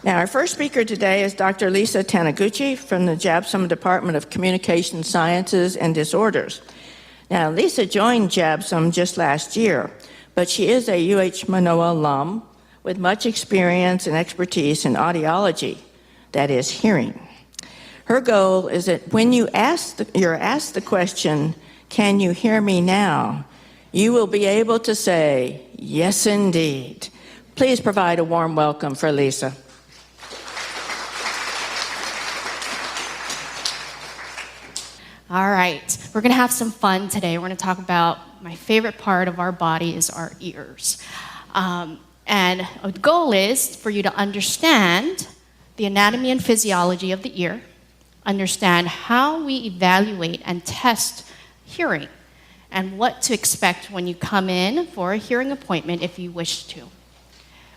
Now, our first speaker today is Dr. Lisa Taniguchi from the JABSOM Department of Communication Sciences and Disorders. Now, Lisa joined JABSOM just last year, but she is a UH Manoa alum with much experience and expertise in audiology, that is, hearing. Her goal is that when you're asked the question, "Can you hear me now?" you will be able to say, "Yes, indeed." Please provide a warm welcome for Lisa. All right, we're going to have some fun today. We're going to talk about my favorite part of our body is our ears. And the goal is for you to understand the anatomy and physiology of the ear, understand how we evaluate and test hearing, and what to expect when you come in for a hearing appointment if you wish to.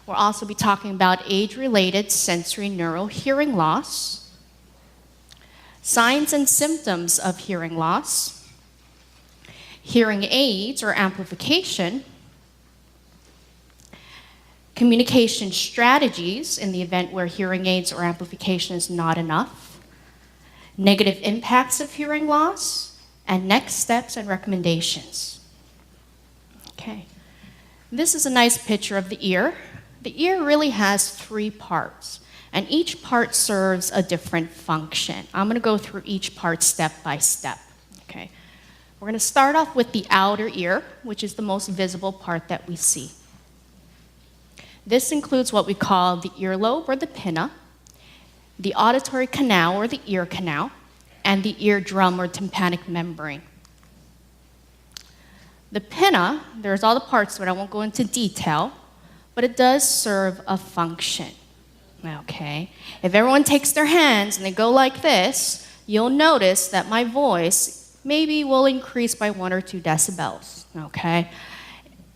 We'll also be talking about age-related sensory neural hearing loss, signs and symptoms of hearing loss, hearing aids or amplification, communication strategies in the event where hearing aids or amplification is not enough, negative impacts of hearing loss, and next steps and recommendations. Okay, this is a nice picture of the ear. The ear really has 3 parts, and each part serves a different function. I'm going to go through each part step by step. Okay, we're going to start off with the outer ear, which is the most visible part that we see. This includes what we call the earlobe or the pinna, the auditory canal or the ear canal, and the eardrum or tympanic membrane. The pinna, there's all the parts to it, I won't go into detail, but it does serve a function. Okay, if everyone takes their hands and they go like this, you'll notice that my voice maybe will increase by 1 or 2 decibels, okay?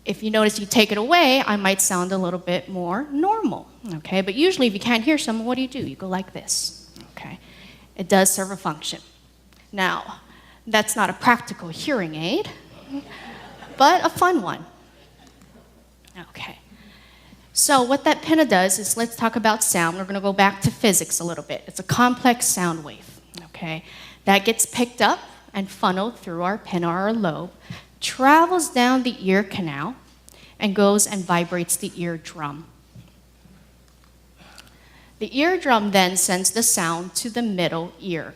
If you notice you take it away, I might sound a little bit more normal, okay? But usually if you can't hear someone, what do? You go like this, okay? It does serve a function. Now, that's not a practical hearing aid, but a fun one. Okay. So what that pinna does is, let's talk about sound. We're going to go back to physics a little bit. It's a complex sound wave, okay? That gets picked up and funneled through our pinna or lobe, travels down the ear canal, and goes and vibrates the eardrum. The eardrum then sends the sound to the middle ear.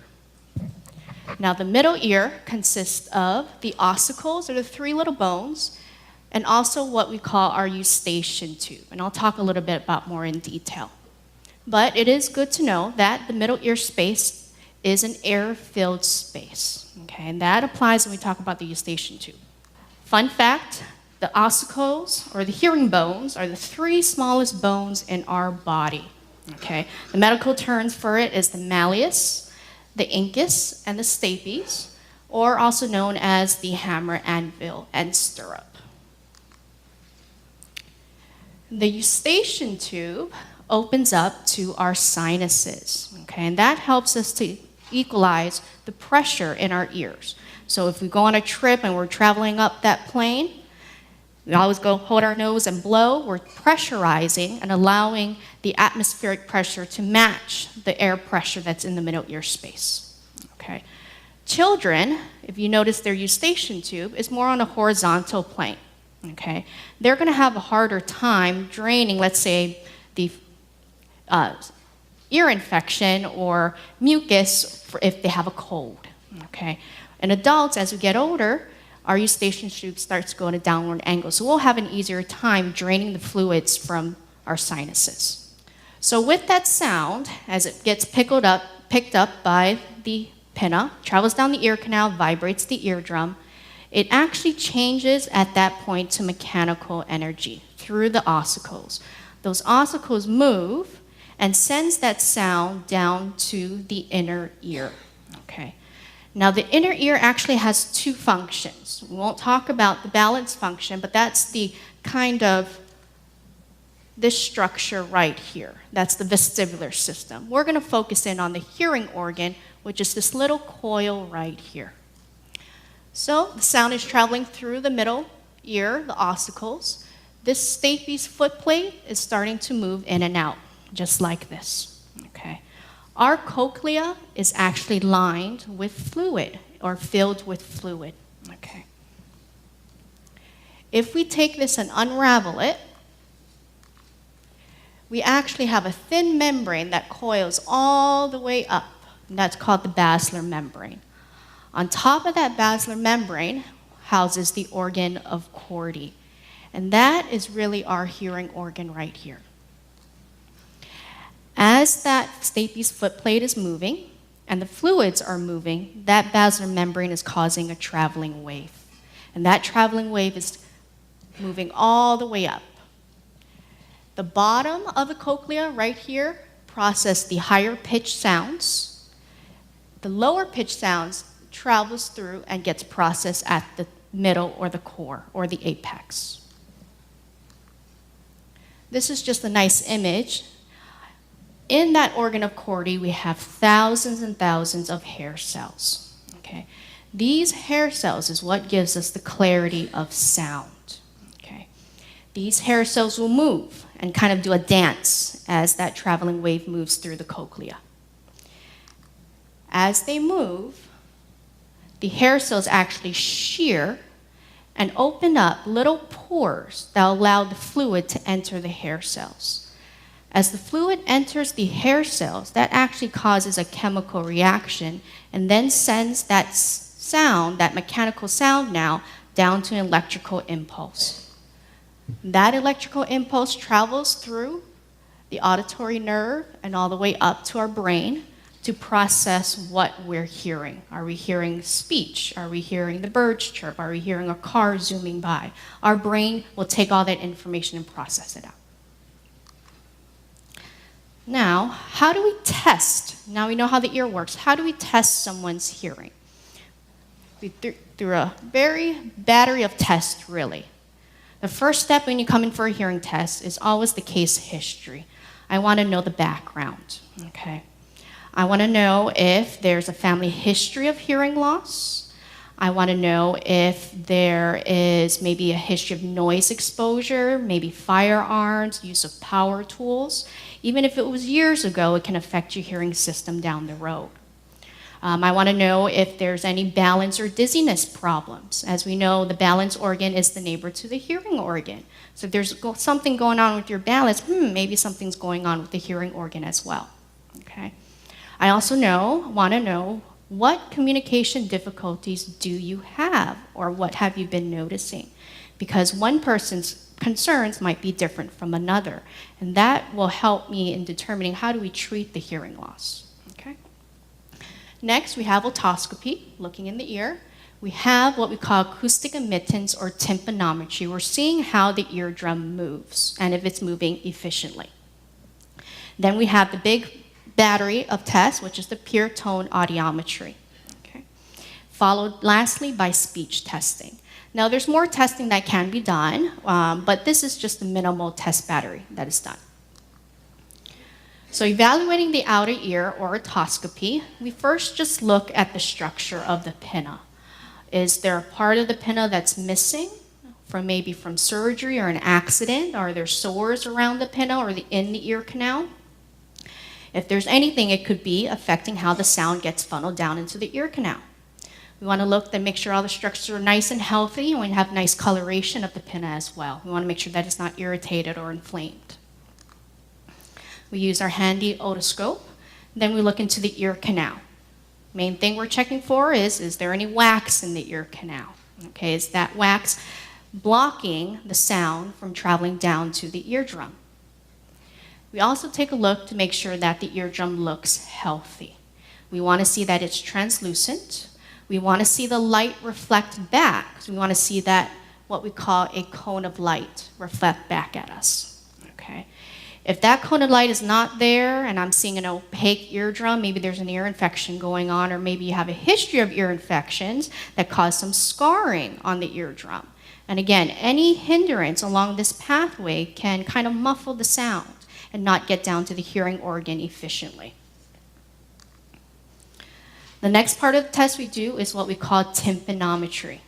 Now, the middle ear consists of the ossicles, or the 3 little bones, and also what we call our Eustachian tube. And I'll talk a little bit about more in detail. But it is good to know that the middle ear space is an air-filled space. Okay, and that applies when we talk about the Eustachian tube. Fun fact, the ossicles, or the hearing bones, are the 3 smallest bones in our body. Okay, the medical terms for it is the malleus, the incus, and the stapes, or also known as the hammer, anvil, and stirrup. The Eustachian tube opens up to our sinuses, okay, and that helps us to equalize the pressure in our ears. So if we go on a trip and we're traveling up that plane, we always go hold our nose and blow. We're pressurizing and allowing the atmospheric pressure to match the air pressure that's in the middle ear space, okay. Children, if you notice their Eustachian tube, is more on a horizontal plane. Okay, they're going to have a harder time draining, let's say, the ear infection or mucus if they have a cold. Okay, in adults, as we get older, our Eustachian tube starts going at a downward angle, so we'll have an easier time draining the fluids from our sinuses. So with that sound, as it gets picked up by the pinna, travels down the ear canal, vibrates the eardrum, it actually changes at that point to mechanical energy through the ossicles. Those ossicles move and sends that sound down to the inner ear, okay? Now, the inner ear actually has 2 functions. We won't talk about the balance function, but that's the kind of this structure right here. That's the vestibular system. We're going to focus in on the hearing organ, which is this little coil right here. So the sound is traveling through the middle ear, the ossicles. This stapes footplate is starting to move in and out. just like this, okay? Our cochlea is actually lined with fluid or filled with fluid, okay? If we take this and unravel it, we actually have a thin membrane that coils all the way up, and that's called the basilar membrane. On top of that basilar membrane houses the organ of Corti, and that is really our hearing organ right here. As that stapes footplate is moving and the fluids are moving, that basilar membrane is causing a traveling wave, and that traveling wave is moving all the way up. The bottom of the cochlea right here process the higher pitched sounds. The lower pitched sounds travels through and gets processed at the middle or the core or the apex. This is just a nice image. In that organ of Corti, we have thousands and thousands of hair cells. Okay? These hair cells is what gives us the clarity of sound. Okay? These hair cells will move and kind of do a dance as that traveling wave moves through the cochlea. As they move, the hair cells actually shear and open up little pores that allow the fluid to enter the hair cells. As the fluid enters the hair cells, that actually causes a chemical reaction and then sends that sound, that mechanical sound now, down to an electrical impulse. That electrical impulse travels through the auditory nerve and all the way up to our brain to process what we're hearing. Are we hearing speech? Are we hearing the birds chirp? Are we hearing a car zooming by? Our brain will take all that information and process it out. Now, how do we test? Now we know how the ear works. How do we test someone's hearing? Through a very battery of tests, really. The first step when you come in for a hearing test is always the case history. I want to know the background, okay? I want to know if there's a family history of hearing loss. I want to know if there is maybe a history of noise exposure, maybe firearms, use of power tools. Even if it was years ago, it can affect your hearing system down the road. I want to know if there's any balance or dizziness problems. As we know, the balance organ is the neighbor to the hearing organ. So if there's something going on with your balance, maybe something's going on with the hearing organ as well. Okay. I also want to know what communication difficulties do you have, or what have you been noticing? Because one person's concerns might be different from another, and that will help me in determining how do we treat the hearing loss. Okay. Next, we have otoscopy, looking in the ear. We have what we call acoustic emittance or tympanometry. We're seeing how the eardrum moves and if it's moving efficiently. Then we have the big battery of tests, which is the pure tone audiometry. Okay. Followed lastly by speech testing. Now there's more testing that can be done, but this is just the minimal test battery that is done. So evaluating the outer ear or otoscopy, we first just look at the structure of the pinna. Is there a part of the pinna that's missing maybe from surgery or an accident? Are there sores around the pinna or in the ear canal? If there's anything, it could be affecting how the sound gets funneled down into the ear canal. We want to look to make sure all the structures are nice and healthy, and we have nice coloration of the pinna as well. We want to make sure that it's not irritated or inflamed. We use our handy otoscope. Then we look into the ear canal. Main thing we're checking for is there any wax in the ear canal? Okay, is that wax blocking the sound from traveling down to the eardrum? We also take a look to make sure that the eardrum looks healthy. We want to see that it's translucent. We want to see the light reflect back. So we want to see that, what we call a cone of light, reflect back at us. Okay. If that cone of light is not there and I'm seeing an opaque eardrum, maybe there's an ear infection going on, or maybe you have a history of ear infections that cause some scarring on the eardrum. And again, any hindrance along this pathway can kind of muffle the sound and not get down to the hearing organ efficiently. The next part of the test we do is what we call tympanometry.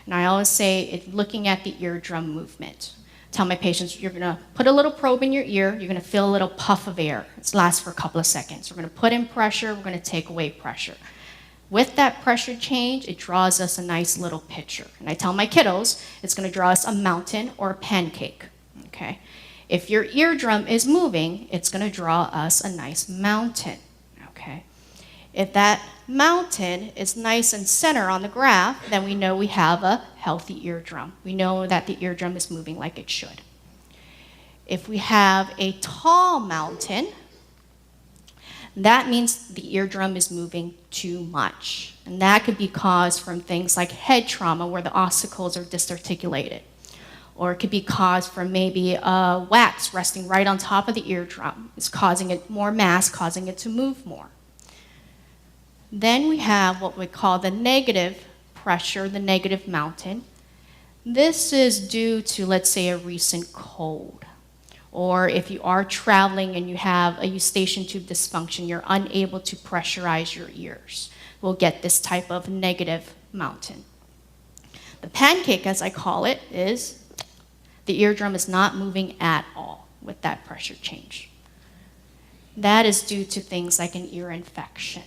And I always say it's looking at the eardrum movement. tell my patients, you're gonna put a little probe in your ear, you're gonna feel a little puff of air. It lasts for a couple of seconds. We're gonna put in pressure, we're gonna take away pressure. With that pressure change, it draws us a nice little picture. And I tell my kiddos, it's gonna draw us a mountain or a pancake, okay? If your eardrum is moving, it's gonna draw us a nice mountain, okay? If that mountain is nice and center on the graph, then we know we have a healthy eardrum. We know that the eardrum is moving like it should. If we have a tall mountain, that means the eardrum is moving too much. And that could be caused from things like head trauma where the ossicles are disarticulated. Or it could be caused from maybe a wax resting right on top of the eardrum. It's causing it more mass, causing it to move more. Then we have what we call the negative pressure, the negative mountain. This is due to, let's say, a recent cold. Or if you are traveling and you have a Eustachian tube dysfunction, you're unable to pressurize your ears. We'll get this type of negative mountain. The pancake, as I call it, is the eardrum is not moving at all with that pressure change. That is due to things like an ear infection,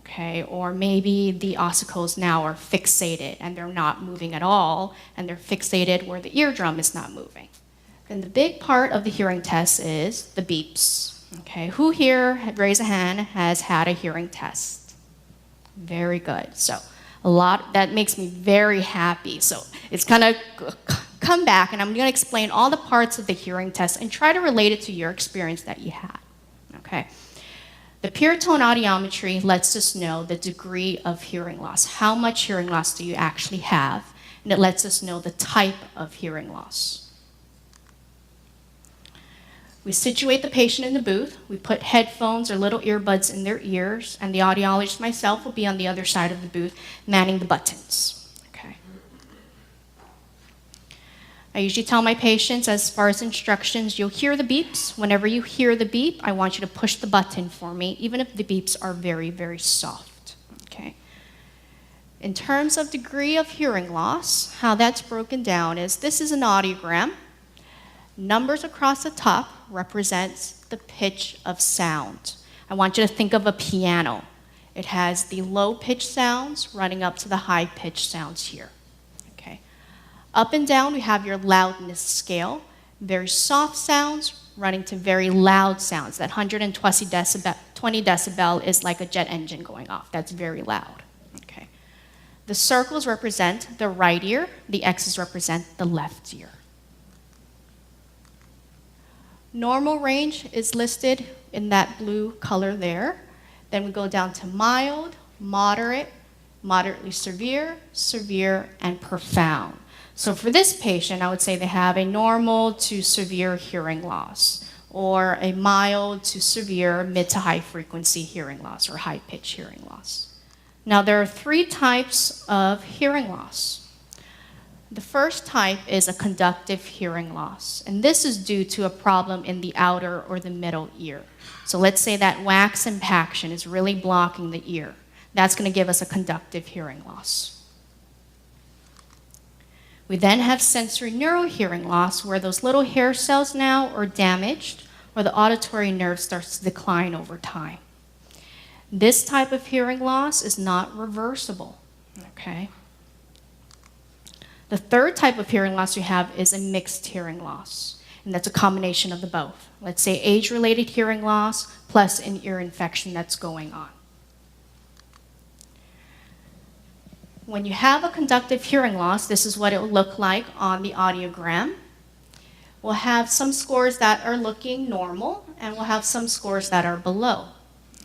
okay? Or maybe the ossicles now are fixated and they're not moving at all, and they're fixated where the eardrum is not moving. And the big part of the hearing test is the beeps. Okay, who here, raise a hand, has had a hearing test? Very good. So that makes me very happy. So it's gonna come back and I'm gonna explain all the parts of the hearing test and try to relate it to your experience that you had. Okay. The pure tone audiometry lets us know the degree of hearing loss. How much hearing loss do you actually have? And it lets us know the type of hearing loss. We situate the patient in the booth, we put headphones or little earbuds in their ears, and the audiologist myself will be on the other side of the booth manning the buttons. Okay. I usually tell my patients, as far as instructions, you'll hear the beeps. Whenever you hear the beep, I want you to push the button for me, even if the beeps are very, very soft. Okay. In terms of degree of hearing loss, how that's broken down is this is an audiogram. Numbers across the top represents the pitch of sound. I want you to think of a piano. It has the low pitch sounds running up to the high pitch sounds here. Okay. Up and down we have your loudness scale. Very soft sounds running to very loud sounds. That 120 decibel is like a jet engine going off. That's very loud. Okay. The circles represent the right ear. The X's represent the left ear. Normal range is listed in that blue color there. Then we go down to mild, moderate, moderately severe, severe, and profound. So for this patient, I would say they have a normal to severe hearing loss, or a mild to severe mid to high frequency hearing loss, or high pitch hearing loss. Now there are 3 types of hearing loss. The first type is a conductive hearing loss, and this is due to a problem in the outer or the middle ear. So let's say that wax impaction is really blocking the ear. That's going to give us a conductive hearing loss. We then have sensory neural hearing loss, where those little hair cells now are damaged, or the auditory nerve starts to decline over time. This type of hearing loss is not reversible, okay? The third type of hearing loss you have is a mixed hearing loss, and that's a combination of the both. Let's say age-related hearing loss plus an ear infection that's going on. When you have a conductive hearing loss, this is what it will look like on the audiogram. We'll have some scores that are looking normal, and we'll have some scores that are below.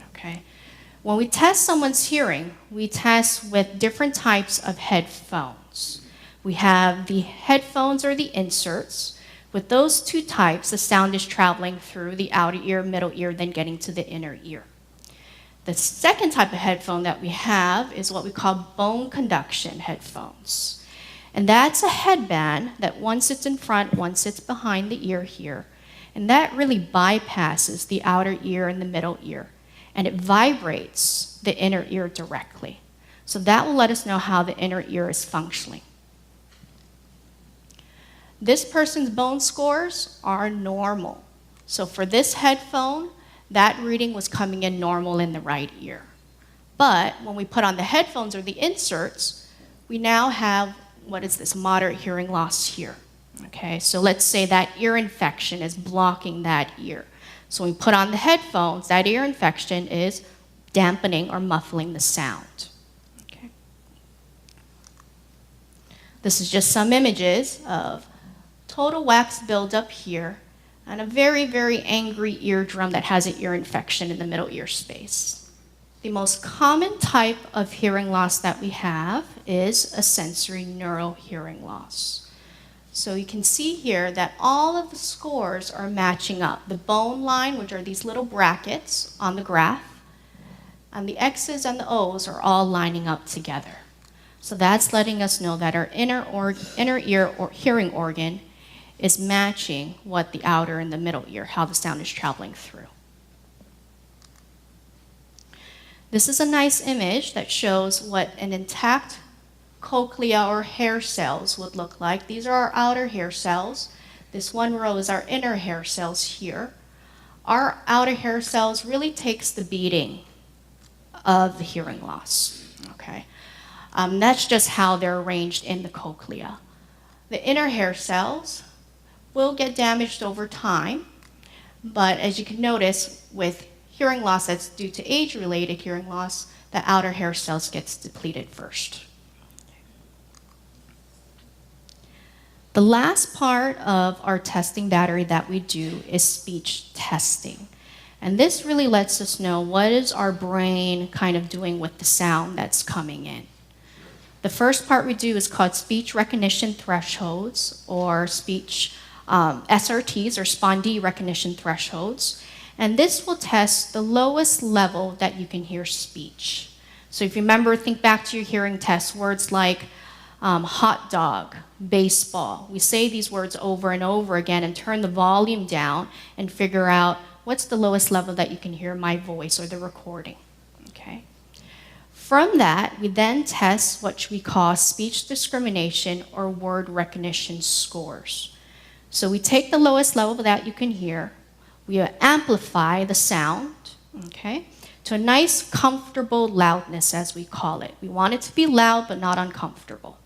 Okay. When we test someone's hearing, we test with different types of headphones. We have the headphones or the inserts. With those 2 types, the sound is traveling through the outer ear, middle ear, then getting to the inner ear. The second type of headphone that we have is what we call bone conduction headphones. And that's a headband that one sits in front, one sits behind the ear here. And that really bypasses the outer ear and the middle ear. And it vibrates the inner ear directly. So that will let us know how the inner ear is functioning. This person's bone scores are normal. So for this headphone, that reading was coming in normal in the right ear. But when we put on the headphones or the inserts, we now have, what is this, moderate hearing loss here. Okay, so let's say that ear infection is blocking that ear. So when we put on the headphones, that ear infection is dampening or muffling the sound. Okay. This is just some images of total wax buildup here and a very, very angry eardrum that has an ear infection in the middle ear space. The most common type of hearing loss that we have is a sensory neural hearing loss. So you can see here that all of the scores are matching up. The bone line, which are these little brackets on the graph, and the X's and the O's are all lining up together. So that's letting us know that our inner ear or hearing organ is matching what the outer and the middle ear, how the sound is traveling through. This is a nice image that shows what an intact cochlea or hair cells would look like. These are our outer hair cells. This one row is our inner hair cells here. Our outer hair cells really takes the beating of the hearing loss. Okay, that's just how they're arranged in the cochlea. The inner hair cells will get damaged over time, but as you can notice with hearing loss that's due to age-related hearing loss, the outer hair cells gets depleted first. The last part of our testing battery that we do is speech testing. And this really lets us know what is our brain kind of doing with the sound that's coming in. The first part we do is called speech recognition thresholds, or speech SRTs, or SPON-D recognition thresholds. And this will test the lowest level that you can hear speech. So if you remember, think back to your hearing test, words like hot dog, baseball. We say these words over and over again and turn the volume down and figure out what's the lowest level that you can hear my voice or the recording. Okay. From that, we then test what we call speech discrimination or word recognition scores. So we take the lowest level that you can hear, we amplify the sound, okay, to a nice, comfortable loudness, as we call it. We want it to be loud but not uncomfortable.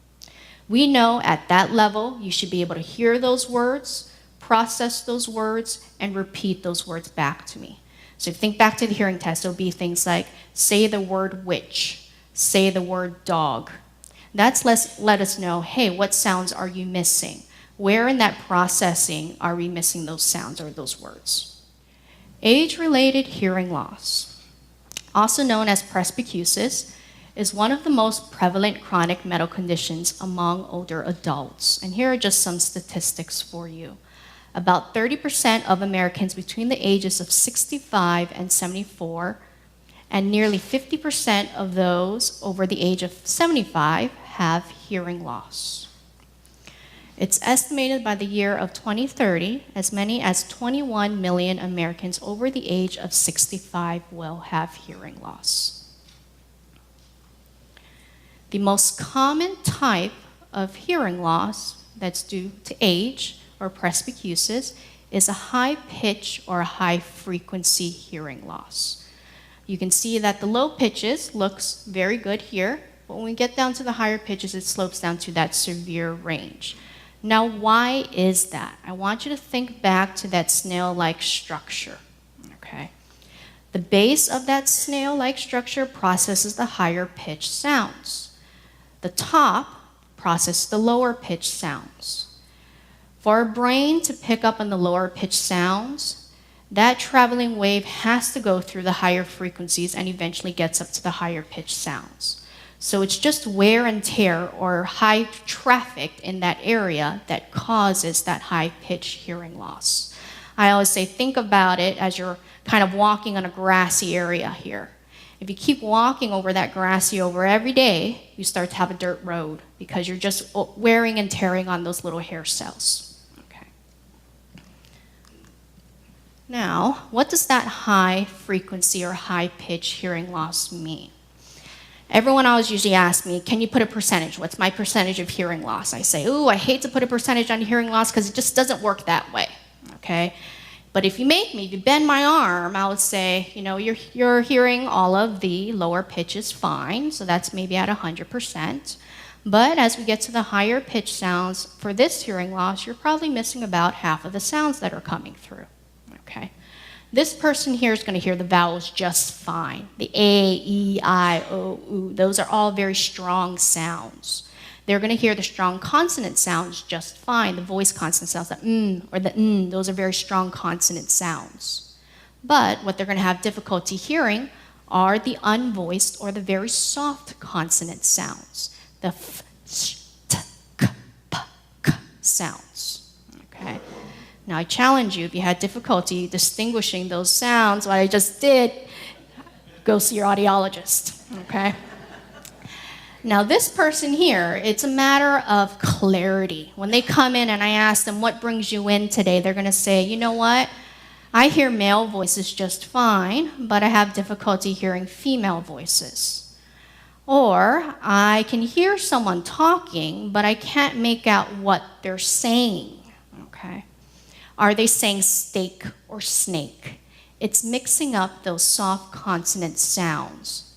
We know at that level you should be able to hear those words, process those words, and repeat those words back to me. So if you think back to the hearing test, it'll be things like say the word witch, say the word dog. That's let us know, hey, what sounds are you missing? Where in that processing are we missing those sounds or those words? Age-related hearing loss, also known as presbycusis, is one of the most prevalent chronic medical conditions among older adults. And here are just some statistics for you. About 30% of Americans between the ages of 65 and 74, and nearly 50% of those over the age of 75 have hearing loss. It's estimated by the year of 2030, as many as 21 million Americans over the age of 65 will have hearing loss. The most common type of hearing loss that's due to age or presbycusis is a high pitch or a high frequency hearing loss. You can see that the low pitches looks very good here, but when we get down to the higher pitches, it slopes down to that severe range. Now, why is that? I want you to think back to that snail-like structure, okay? The base of that snail-like structure processes the higher pitched sounds. The top processes the lower pitched sounds. For our brain to pick up on the lower pitched sounds, that traveling wave has to go through the higher frequencies and eventually gets up to the higher pitched sounds. So it's just wear and tear or high traffic in that area that causes that high pitched hearing loss. I always say, think about it as you're kind of walking on a grassy area here. If you keep walking over that grassy over every day, you start to have a dirt road because you're just wearing and tearing on those little hair cells. Okay. Now, what does that high frequency or high pitch hearing loss mean? Everyone always usually asks me, can you put a percentage? What's my percentage of hearing loss? I say, ooh, I hate to put a percentage on hearing loss because it just doesn't work that way, okay? But if you make me, if you bend my arm, I would say, you know, you're hearing all of the lower pitches fine, so that's maybe at 100%. But as we get to the higher pitch sounds, for this hearing loss, you're probably missing about half of the sounds that are coming through, okay? This person here is going to hear the vowels just fine. The A, E, I, O, U, those are all very strong sounds. They're going to hear the strong consonant sounds just fine. The voice consonant sounds, the or the those are very strong consonant sounds. But what they're going to have difficulty hearing are the unvoiced or the very soft consonant sounds. The f, sh, t, k, p, k sounds, okay? Now I challenge you, if you had difficulty distinguishing those sounds, what I just did, go see your audiologist, okay? Now this person here, it's a matter of clarity. When they come in and I ask them, what brings you in today? They're gonna say, you know what? I hear male voices just fine, but I have difficulty hearing female voices. Or I can hear someone talking, but I can't make out what they're saying, okay? Are they saying steak or snake? It's mixing up those soft consonant sounds.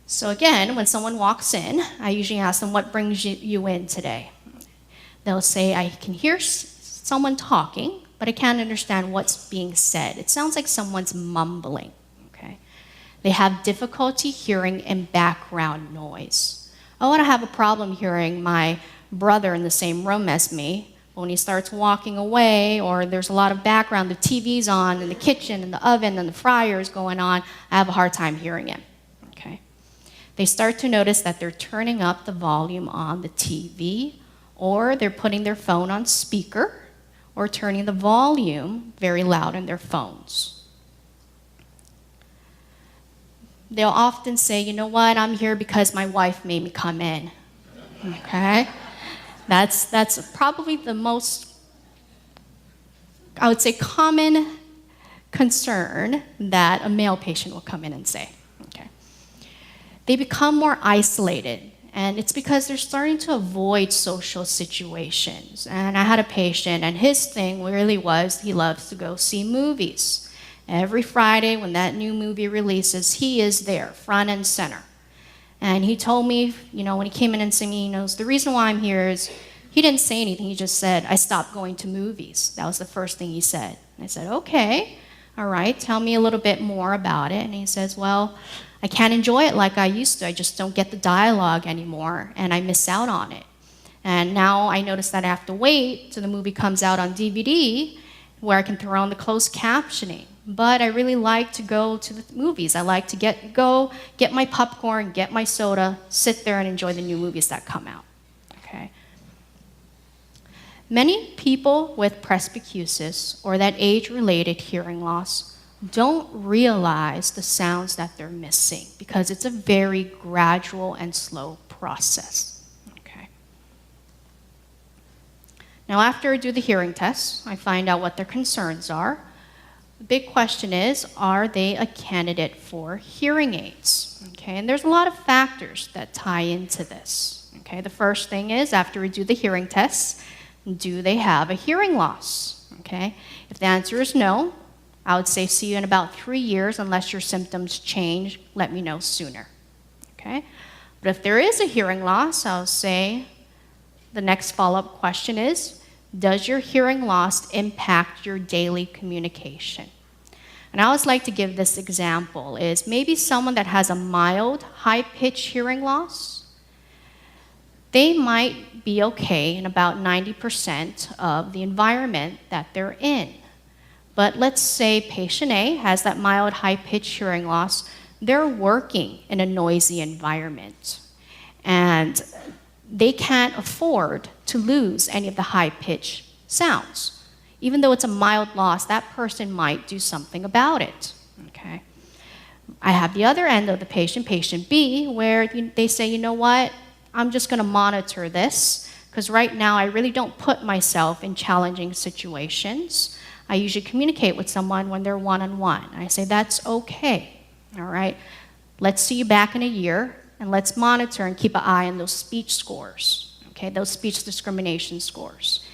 So again, when someone walks in, I usually ask them, what brings you in today? They'll say, I can hear someone talking, but I can't understand what's being said. It sounds like someone's mumbling, okay? They have difficulty hearing in background noise. Oh, I don't have a problem hearing my brother in the same room as me. But when he starts walking away, or there's a lot of background, the TV's on in the kitchen and the oven and the fryer's going on, I have a hard time hearing him, okay? They start to notice that they're turning up the volume on the TV, or they're putting their phone on speaker, or turning the volume very loud in their phones. They'll often say, you know what, I'm here because my wife made me come in, okay? That's probably the most, I would say, common concern that a male patient will come in and say, okay? They become more isolated, and it's because they're starting to avoid social situations. And I had a patient, and his thing really was he loves to go see movies. Every Friday when that new movie releases, he is there, front and center. And he told me, you know, when he came in and said me, he knows the reason why I'm here is, he didn't say anything, he just said, I stopped going to movies. That was the first thing he said. And I said, okay, all right, tell me a little bit more about it. And he says, well, I can't enjoy it like I used to. I just don't get the dialogue anymore, and I miss out on it. And now I notice that I have to wait till the movie comes out on DVD, where I can throw on the closed captioning. But I really like to go to the movies. I like to get my popcorn, get my soda, sit there and enjoy the new movies that come out, okay? Many people with presbycusis, or that age-related hearing loss, don't realize the sounds that they're missing because it's a very gradual and slow process, okay? Now, after I do the hearing test, I find out what their concerns are. The big question is, are they a candidate for hearing aids? Okay, and there's a lot of factors that tie into this. Okay, the first thing is, after we do the hearing tests, do they have a hearing loss? Okay, if the answer is no, I would say see you in about 3 years unless your symptoms change. Let me know sooner. Okay, but if there is a hearing loss, I'll say the next follow-up question is, does your hearing loss impact your daily communication? And I always like to give this example is maybe someone that has a mild high-pitched hearing loss, they might be okay in about 90% of the environment that they're in. But let's say patient A has that mild high-pitched hearing loss, they're working in a noisy environment, and they can't afford to lose any of the high-pitched sounds. Even though it's a mild loss, that person might do something about it, okay? I have the other end of the patient, patient B, where they say, you know what, I'm just gonna monitor this, because right now I really don't put myself in challenging situations. I usually communicate with someone when they're one-on-one. I say, that's okay, All right? Let's see you back in a year, and let's monitor and keep an eye on those speech scores, okay, those speech discrimination scores.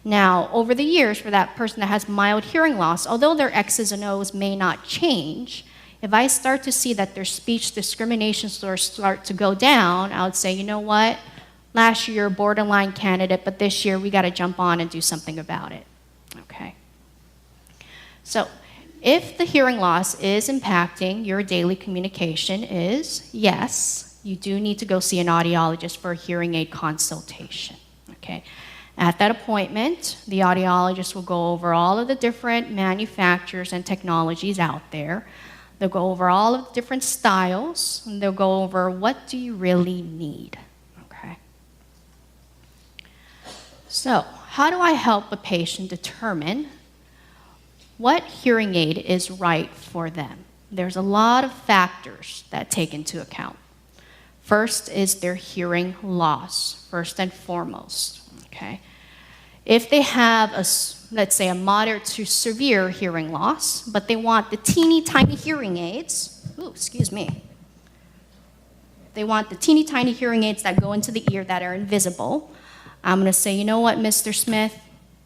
Now, over the years, for that person that has mild hearing loss, although their X's and O's may not change, if I start to see that their speech discrimination scores start to go down, I would say, you know what? Last year, borderline candidate, but this year we got to jump on and do something about it, okay? So, if the hearing loss is impacting your daily communication is, yes, you do need to go see an audiologist for a hearing aid consultation, okay? At that appointment, the audiologist will go over all of the different manufacturers and technologies out there. They'll go over all of the different styles, and they'll go over what do you really need, okay? So, how do I help a patient determine what hearing aid is right for them? There's a lot of factors that take into account. First is their hearing loss, first and foremost, okay? If they have, let's say, a moderate to severe hearing loss, but they want the teeny tiny hearing aids, they want the teeny tiny hearing aids that go into the ear that are invisible, I'm gonna say, you know what, Mr. Smith,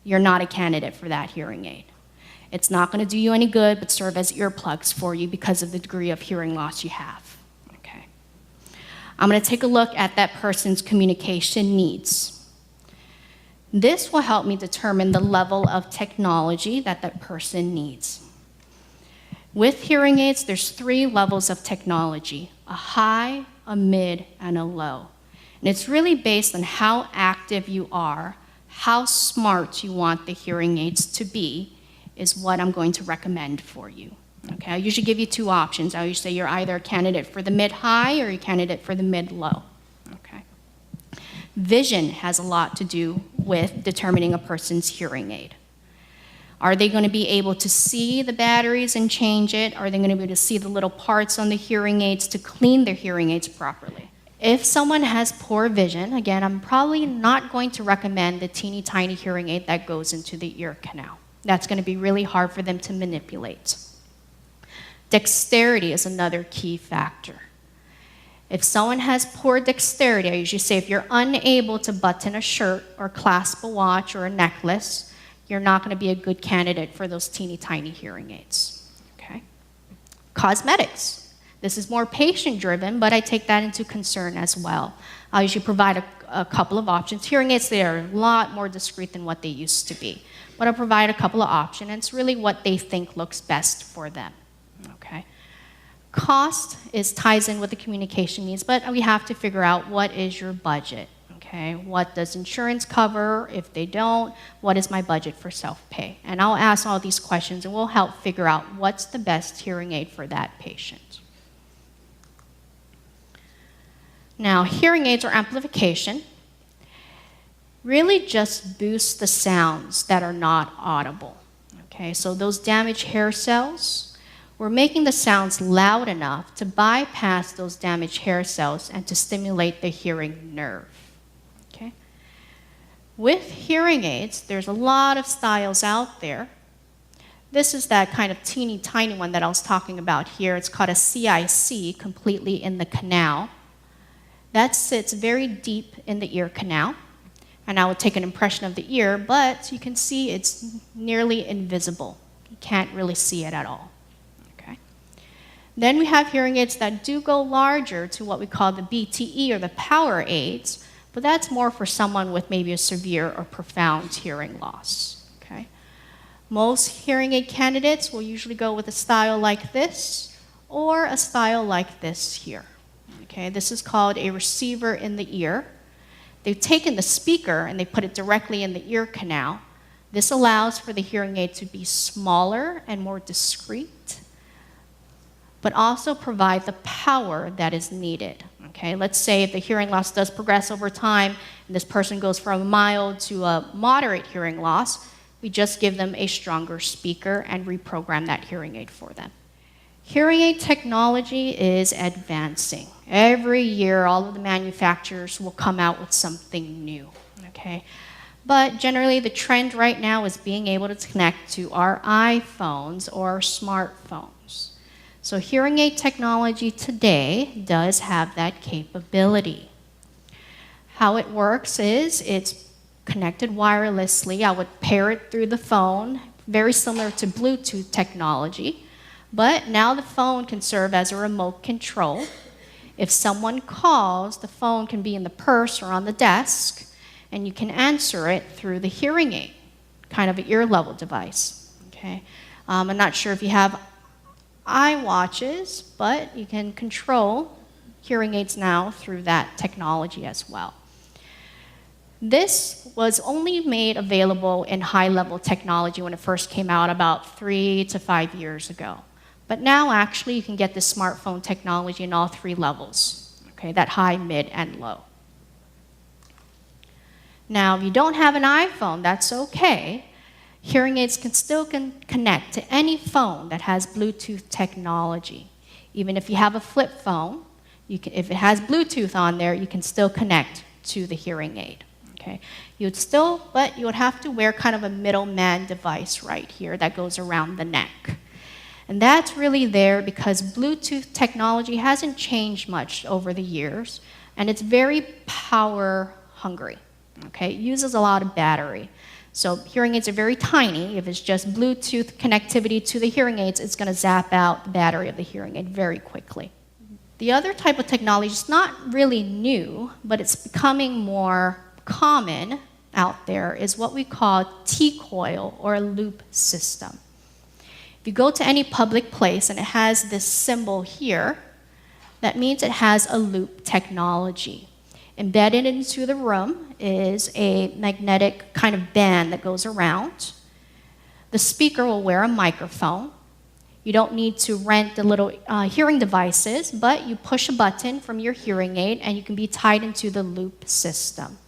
you're not a candidate for that hearing aid. It's not going to do you any good, but serve as earplugs for you because of the degree of hearing loss you have. Okay. I'm going to take a look at that person's communication needs. This will help me determine the level of technology that that person needs. With hearing aids, there's 3 levels of technology: a high, a mid, and a low. And it's really based on how active you are, how smart you want the hearing aids to be, is what I'm going to recommend for you. Okay, I usually give you 2 options. I usually say you're either a candidate for the mid-high or a candidate for the mid-low. Okay. Vision has a lot to do with determining a person's hearing aid. Are they going to be able to see the batteries and change it? Are they going to be able to see the little parts on the hearing aids to clean their hearing aids properly? If someone has poor vision, again, I'm probably not going to recommend the teeny tiny hearing aid that goes into the ear canal. That's going to be really hard for them to manipulate. Dexterity is another key factor. If someone has poor dexterity, I usually say if you're unable to button a shirt or clasp a watch or a necklace, you're not going to be a good candidate for those teeny tiny hearing aids. Okay? Cosmetics. This is more patient-driven, but I take that into concern as well. I usually provide a couple of options. Hearing aids, they are a lot more discreet than what they used to be. But I'll provide a couple of options, and it's really what they think looks best for them, okay? Cost ties in with the communication needs, but we have to figure out what is your budget, okay? What does insurance cover? If they don't, what is my budget for self-pay? And I'll ask all these questions, and we'll help figure out what's the best hearing aid for that patient. Now, hearing aids or amplification really just boost the sounds that are not audible, okay? So those damaged hair cells, we're making the sounds loud enough to bypass those damaged hair cells and to stimulate the hearing nerve, okay? With hearing aids, there's a lot of styles out there. This is that kind of teeny tiny one that I was talking about here. It's called a CIC, completely in the canal. That sits very deep in the ear canal. And I would take an impression of the ear, but you can see it's nearly invisible. You can't really see it at all, okay? Then we have hearing aids that do go larger to what we call the BTE or the power aids, but that's more for someone with maybe a severe or profound hearing loss, okay? Most hearing aid candidates will usually go with a style like this or a style like this here, okay? This is called a receiver in the ear. They've taken the speaker and they put it directly in the ear canal. This allows for the hearing aid to be smaller and more discreet, but also provide the power that is needed. Okay, let's say if the hearing loss does progress over time and this person goes from a mild to a moderate hearing loss, we just give them a stronger speaker and reprogram that hearing aid for them. Hearing aid technology is advancing. Every year, all of the manufacturers will come out with something new, okay? But generally, the trend right now is being able to connect to our iPhones or our smartphones. So hearing aid technology today does have that capability. How it works is it's connected wirelessly. I would pair it through the phone, very similar to Bluetooth technology. But now the phone can serve as a remote control. If someone calls, the phone can be in the purse or on the desk, and you can answer it through the hearing aid, kind of an ear level device. Okay? I'm not sure if you have iWatches, but you can control hearing aids now through that technology as well. This was only made available in high-level technology when it first came out about 3 to 5 years ago. But now, actually, you can get the smartphone technology in all 3 levels, okay, that high, mid, and low. Now, if you don't have an iPhone, that's okay. Hearing aids can still connect to any phone that has Bluetooth technology. Even if you have a flip phone, if it has Bluetooth on there, you can still connect to the hearing aid. Okay? But you would have to wear kind of a middleman device right here that goes around the neck. And that's really there because Bluetooth technology hasn't changed much over the years, and it's very power hungry. Okay? It uses a lot of battery. So hearing aids are very tiny. If it's just Bluetooth connectivity to the hearing aids, it's going to zap out the battery of the hearing aid very quickly. The other type of technology is not really new, but it's becoming more common out there, is what we call T-coil or a loop system. If you go to any public place and it has this symbol here, that means it has a loop technology. Embedded into the room is a magnetic kind of band that goes around. The speaker will wear a microphone. You don't need to rent the little hearing devices, but you push a button from your hearing aid and you can be tied into the loop system.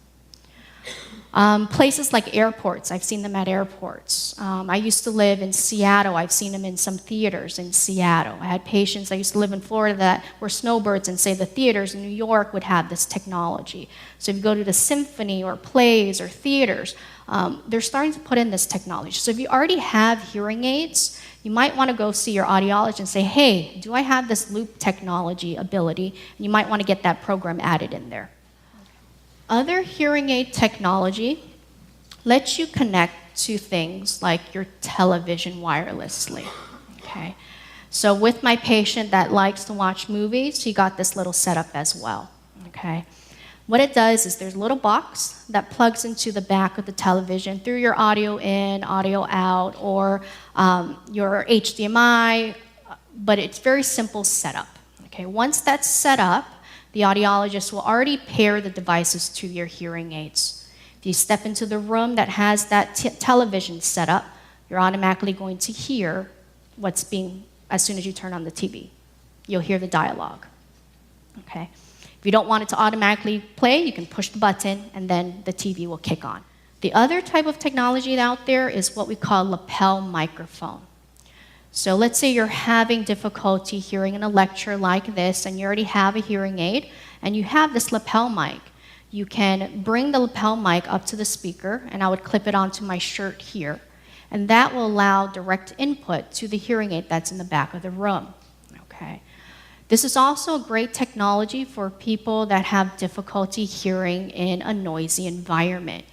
Places like airports, I've seen them at airports. I used to live in Seattle. I've seen them in some theaters in Seattle. I had patients, I used to live in Florida, that were snowbirds, and say the theaters in New York would have this technology. So if you go to the symphony or plays or theaters, they're starting to put in this technology. So if you already have hearing aids, you might want to go see your audiologist and say, hey, do I have this loop technology ability? And you might want to get that program added in there. Other hearing aid technology lets you connect to things like your television wirelessly. Okay? So with my patient that likes to watch movies, he got this little setup as well. Okay? What it does is there's a little box that plugs into the back of the television through your audio in, audio out, or your HDMI, but it's very simple setup. Okay? Once that's set up, the audiologist will already pair the devices to your hearing aids. If you step into the room that has that television set up, you're automatically going to hear what's being, as soon as you turn on the TV. You'll hear the dialogue. Okay? If you don't want it to automatically play, you can push the button and then the TV will kick on. The other type of technology out there is what we call lapel microphone. So let's say you're having difficulty hearing in a lecture like this and you already have a hearing aid and you have this lapel mic. You can bring the lapel mic up to the speaker, and I would clip it onto my shirt here, and that will allow direct input to the hearing aid that's in the back of the room. Okay. This is also a great technology for people that have difficulty hearing in a noisy environment.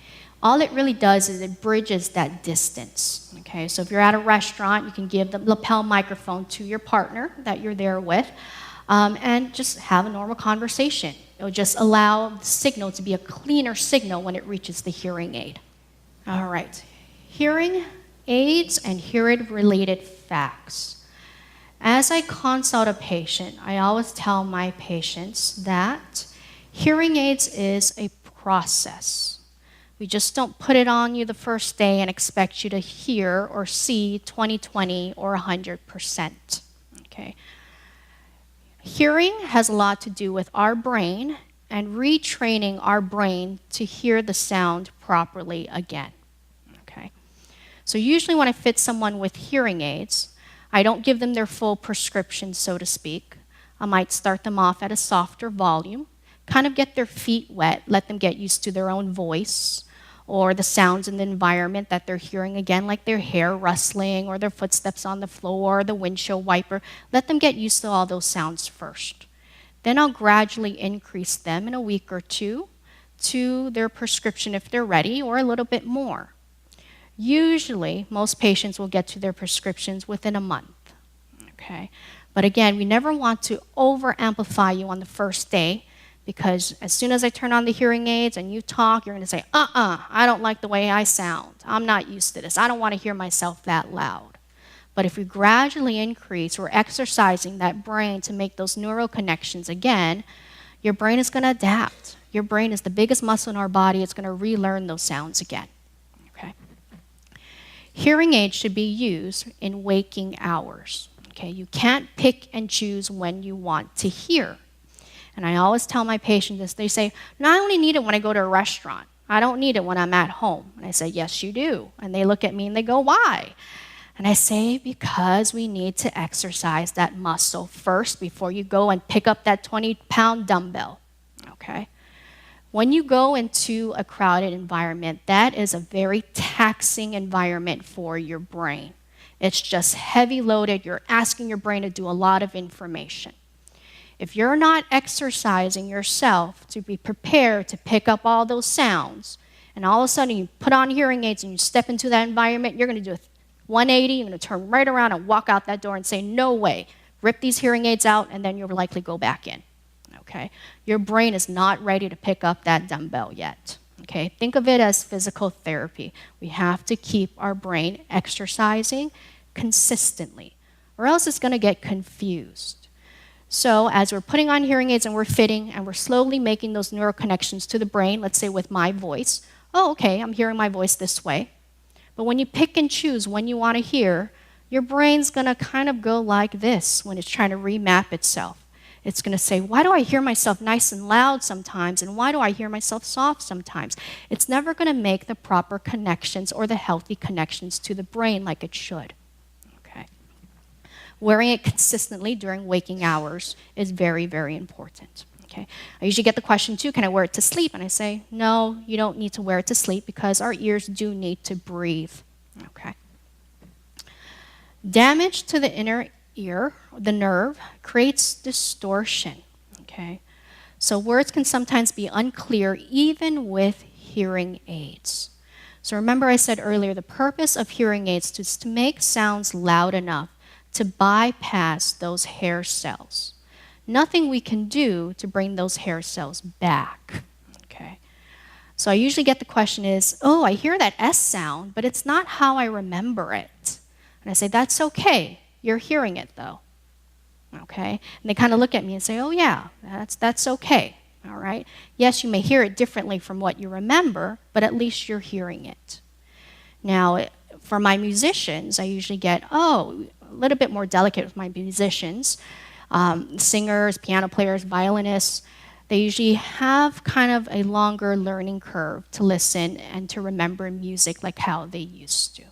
All it really does is it bridges that distance. Okay, so if you're at a restaurant, you can give the lapel microphone to your partner that you're there with and just have a normal conversation. It will just allow the signal to be a cleaner signal when it reaches the hearing aid. All right, hearing aids and hearing-related facts. As I consult a patient, I always tell my patients that hearing aids is a process. We just don't put it on you the first day and expect you to hear or see 20/20 or 100%. Okay? Hearing has a lot to do with our brain and retraining our brain to hear the sound properly again. Okay? So usually when I fit someone with hearing aids, I don't give them their full prescription, so to speak. I might start them off at a softer volume, kind of get their feet wet, let them get used to their own voice. or the sounds in the environment that they're hearing, again, like their hair rustling or their footsteps on the floor, the windshield wiper. Let them get used to all those sounds first. Then I'll gradually increase them in a week or two to their prescription if they're ready, or a little bit more. Usually, most patients will get to their prescriptions within a month. Okay? But again, we never want to over-amplify you on the first day, because as soon as I turn on the hearing aids and you talk, you're going to say, I don't like the way I sound. I'm not used to this. I don't want to hear myself that loud. But if we gradually increase, we're exercising that brain to make those neural connections again, your brain is going to adapt. Your brain is the biggest muscle in our body. It's going to relearn those sounds again. Okay? Hearing aids should be used in waking hours. Okay? You can't pick and choose when you want to hear. And I always tell my patients this. They say, no, I only need it when I go to a restaurant. I don't need it when I'm at home. And I say, yes, you do. And they look at me and they go, why? And I say, because we need to exercise that muscle first before you go and pick up that 20-pound dumbbell. Okay? When you go into a crowded environment, that is a very taxing environment for your brain. It's just heavy loaded. You're asking your brain to do a lot of information. If you're not exercising yourself to be prepared to pick up all those sounds, and all of a sudden you put on hearing aids and you step into that environment, you're going to do a 180, you're going to turn right around and walk out that door and say, no way, rip these hearing aids out, and then you'll likely go back in. Okay? Your brain is not ready to pick up that dumbbell yet. Okay? Think of it as physical therapy. We have to keep our brain exercising consistently, or else it's going to get confused. So as we're putting on hearing aids and we're fitting and we're slowly making those neural connections to the brain, let's say with my voice, oh, okay, I'm hearing my voice this way. But when you pick and choose when you want to hear, your brain's going to kind of go like this when it's trying to remap itself. It's going to say, why do I hear myself nice and loud sometimes, and why do I hear myself soft sometimes? It's never going to make the proper connections or the healthy connections to the brain like it should. Wearing it consistently during waking hours is very, very important. Okay? I usually get the question too, can I wear it to sleep? And I say, no, you don't need to wear it to sleep because our ears do need to breathe. Okay? Damage to the inner ear, the nerve, creates distortion. Okay? So words can sometimes be unclear even with hearing aids. So remember I said earlier, the purpose of hearing aids is to make sounds loud enough to bypass those hair cells. Nothing we can do to bring those hair cells back. Okay? So I usually get the question is, oh, I hear that S sound, but it's not how I remember it. And I say, that's okay. You're hearing it though. Okay? And they kind of look at me and say, oh yeah, that's okay. All right? Yes, you may hear it differently from what you remember, but at least you're hearing it. Now, for my musicians, I usually get, a little bit more delicate with my musicians. Singers, piano players, violinists, they usually have kind of a longer learning curve to listen and to remember music like how they used to.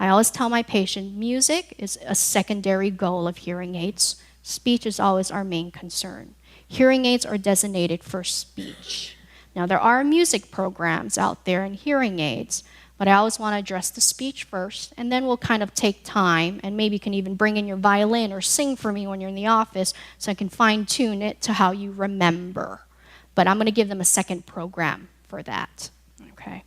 I always tell my patient, music is a secondary goal of hearing aids. Speech is always our main concern. Hearing aids are designated for speech. Now, there are music programs out there in hearing aids, but I always want to address the speech first, and then we'll kind of take time, and maybe you can even bring in your violin or sing for me when you're in the office so I can fine-tune it to how you remember. But I'm going to give them a second program for that. Okay?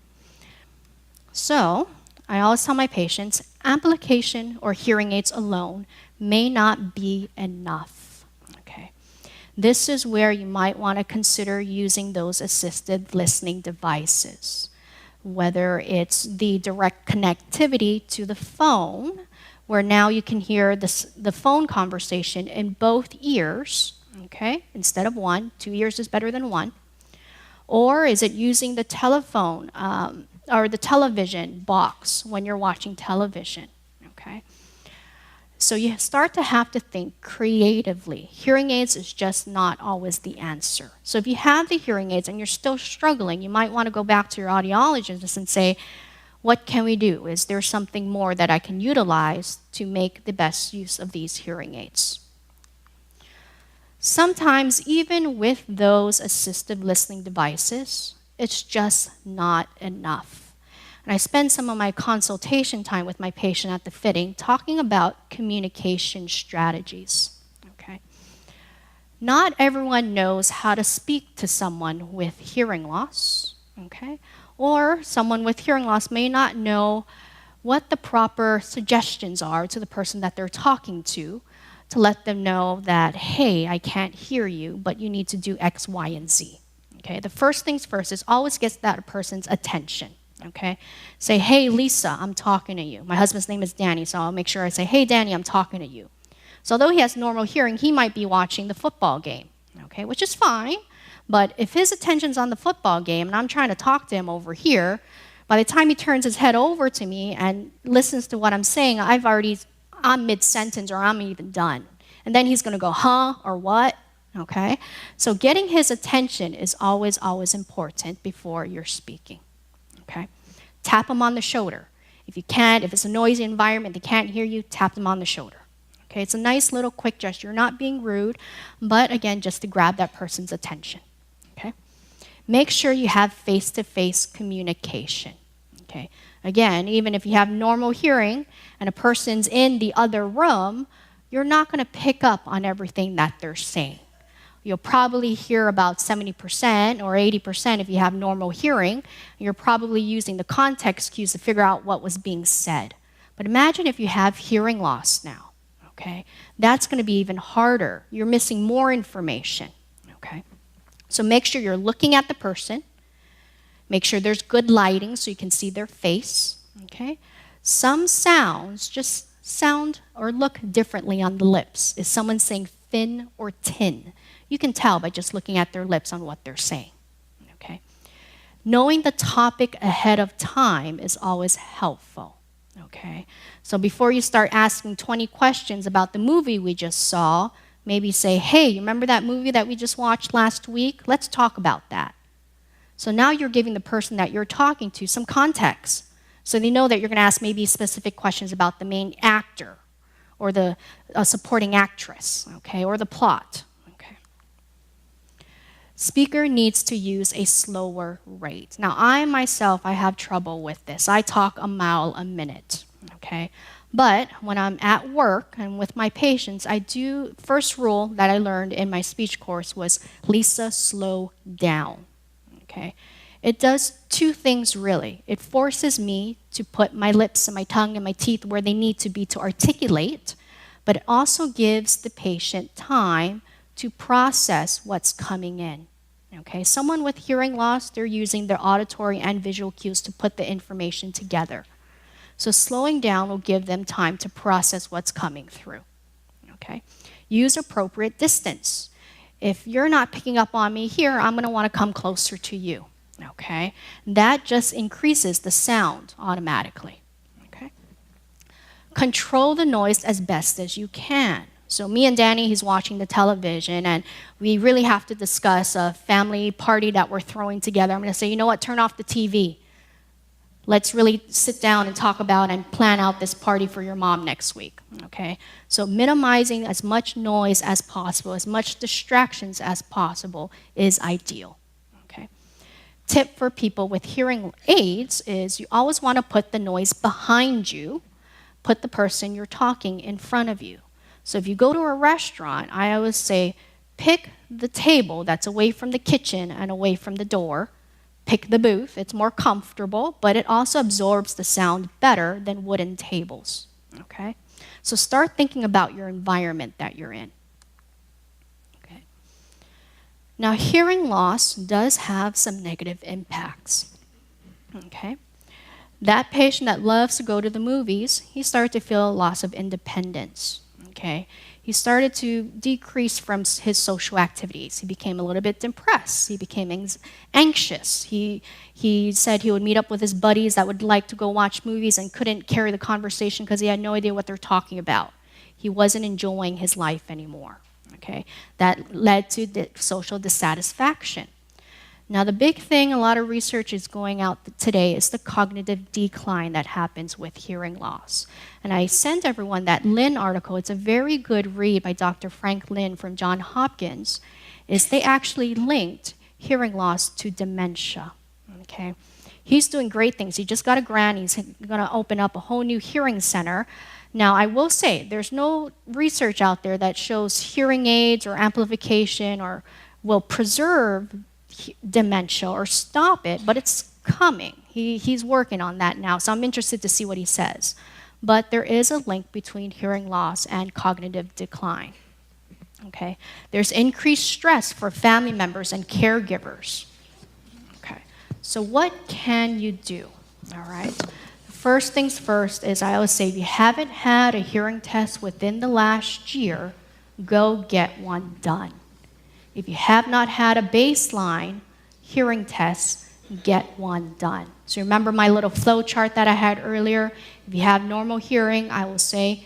So, I always tell my patients, amplification or hearing aids alone may not be enough. Okay? This is where you might want to consider using those assisted listening devices. Whether it's the direct connectivity to the phone, where now you can hear the phone conversation in both ears, okay, instead of one. 2 ears is better than one. Or is it using the telephone or the television box when you're watching television, okay? So you start to have to think creatively. Hearing aids is just not always the answer. So if you have the hearing aids and you're still struggling, you might want to go back to your audiologist and say, what can we do? Is there something more that I can utilize to make the best use of these hearing aids? Sometimes, even with those assistive listening devices, it's just not enough. And I spend some of my consultation time with my patient at the fitting talking about communication strategies. Okay? Not everyone knows how to speak to someone with hearing loss, okay? Or someone with hearing loss may not know what the proper suggestions are to the person that they're talking to let them know that, hey, I can't hear you, but you need to do X, Y, and Z. Okay? The first things first is always get that person's attention. Okay? Say, hey, Lisa, I'm talking to you. My husband's name is Danny, so I'll make sure I say, hey, Danny, I'm talking to you. So although he has normal hearing, he might be watching the football game, okay, which is fine. But if his attention's on the football game and I'm trying to talk to him over here, by the time he turns his head over to me and listens to what I'm saying, I'm mid-sentence or I'm even done. And then he's going to go, huh, or what, okay? So getting his attention is always, always important before you're speaking, okay? Tap him on the shoulder. If it's a noisy environment, they can't hear you, tap them on the shoulder. Okay, it's a nice little quick gesture. You're not being rude, but again, just to grab that person's attention. Okay? Make sure you have face-to-face communication. Okay? Again, even if you have normal hearing and a person's in the other room, you're not going to pick up on everything that they're saying. You'll probably hear about 70% or 80% if you have normal hearing. You're probably using the context cues to figure out what was being said. But imagine if you have hearing loss now. Okay, that's going to be even harder. You're missing more information, okay? So make sure you're looking at the person. Make sure there's good lighting so you can see their face, okay? Some sounds just sound or look differently on the lips. Is someone saying thin or tin? You can tell by just looking at their lips on what they're saying, okay? Knowing the topic ahead of time is always helpful. Okay, so before you start asking 20 questions about the movie we just saw, maybe say, hey, you remember that movie that we just watched last week? Let's talk about that. So now you're giving the person that you're talking to some context. So they know that you're going to ask maybe specific questions about the main actor or the supporting actress, okay, or the plot. Okay. Speaker needs to use a slower rate. Now, I have trouble with this. I talk a mile a minute, okay? But when I'm at work and with my patients, first rule that I learned in my speech course was, Lisa, slow down, okay? It does two things really. It forces me to put my lips and my tongue and my teeth where they need to be to articulate, but it also gives the patient time to process what's coming in. Okay, someone with hearing loss, they're using their auditory and visual cues to put the information together. So slowing down will give them time to process what's coming through. Okay, use appropriate distance. If you're not picking up on me here, I'm going to want to come closer to you. Okay, that just increases the sound automatically. Okay, control the noise as best as you can. So me and Danny, he's watching the television, and we really have to discuss a family party that we're throwing together. I'm going to say, you know what, turn off the TV. Let's really sit down and talk about and plan out this party for your mom next week, okay? So minimizing as much noise as possible, as much distractions as possible is ideal, okay? Tip for people with hearing aids is you always want to put the noise behind you, put the person you're talking in front of you. So if you go to a restaurant, I always say, pick the table that's away from the kitchen and away from the door. Pick the booth. It's more comfortable, but it also absorbs the sound better than wooden tables. Okay? So start thinking about your environment that you're in. Okay. Now, hearing loss does have some negative impacts. Okay? That patient that loves to go to the movies, he started to feel a loss of independence. Okay, he started to decrease from his social activities. He became a little bit depressed. He became anxious. He said he would meet up with his buddies that would like to go watch movies and couldn't carry the conversation because he had no idea what they're talking about. He wasn't enjoying his life anymore. Okay, that led to social dissatisfaction. Now, the big thing, a lot of research is going out today, is the cognitive decline that happens with hearing loss. And I sent everyone that Lin article. It's a very good read by Dr. Frank Lin from Johns Hopkins. They actually linked hearing loss to dementia. Okay. He's doing great things. He just got a grant. He's going to open up a whole new hearing center. Now, I will say, there's no research out there that shows hearing aids or amplification or will preserve dementia or stop it, but it's coming. He's working on that now, so I'm interested to see what he says. But there is a link between hearing loss and cognitive decline. Okay. There's increased stress for family members and caregivers. Okay. So what can you do? All right. First things first is I always say if you haven't had a hearing test within the last year, go get one done. If you have not had a baseline hearing test, get one done. So remember my little flow chart that I had earlier? If you have normal hearing, I will say,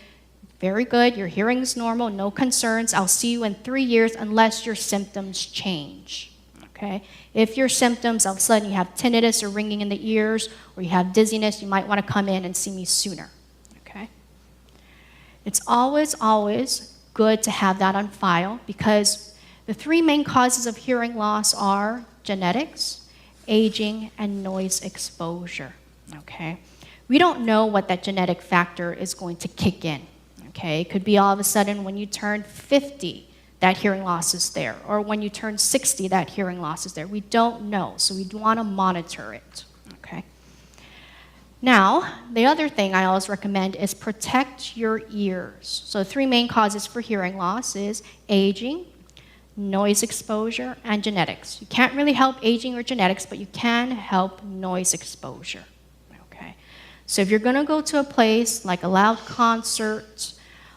very good, your hearing is normal, no concerns. I'll see you in 3 years unless your symptoms change. Okay? If your symptoms, all of a sudden you have tinnitus or ringing in the ears, or you have dizziness, you might want to come in and see me sooner. Okay? It's always, always good to have that on file because the 3 main causes of hearing loss are genetics, aging, and noise exposure. Okay? We don't know what that genetic factor is going to kick in. Okay? It could be all of a sudden when you turn 50, that hearing loss is there, or when you turn 60, that hearing loss is there. We don't know, so we want to monitor it. Okay? Now, the other thing I always recommend is protect your ears. So the 3 main causes for hearing loss is aging, noise exposure, and genetics. You can't really help aging or genetics, but you can help noise exposure. Okay? So if you're going to go to a place like a loud concert,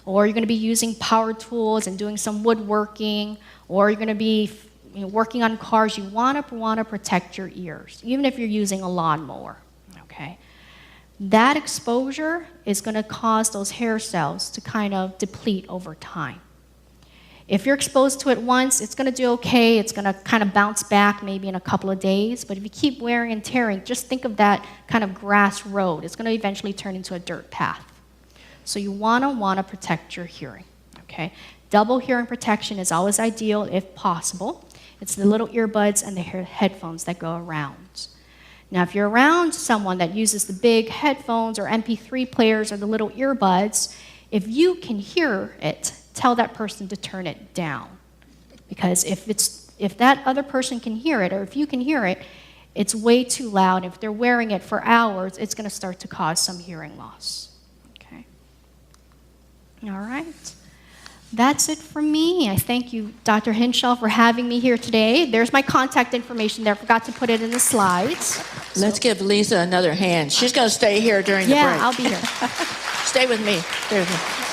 or you're going to be using power tools and doing some woodworking, or you're going to be working on cars, you want to protect your ears, even if you're using a lawnmower. Okay? That exposure is going to cause those hair cells to kind of deplete over time. If you're exposed to it once, it's going to do okay. It's going to kind of bounce back maybe in a couple of days. But if you keep wearing and tearing, just think of that kind of grass road. It's going to eventually turn into a dirt path. So you want to protect your hearing. Okay? Double hearing protection is always ideal if possible. It's the little earbuds and the headphones that go around. Now, if you're around someone that uses the big headphones or MP3 players or the little earbuds, if you can hear it, tell that person to turn it down. Because if that other person can hear it, or if you can hear it, it's way too loud. If they're wearing it for hours, it's going to start to cause some hearing loss. Okay? All right. That's it from me. I thank you, Dr. Hinshaw, for having me here today. There's my contact information there. I forgot to put it in the slides. Let's give Lisa another hand. She's going to stay here during the break. Yeah, I'll be here. Stay with me. There's me.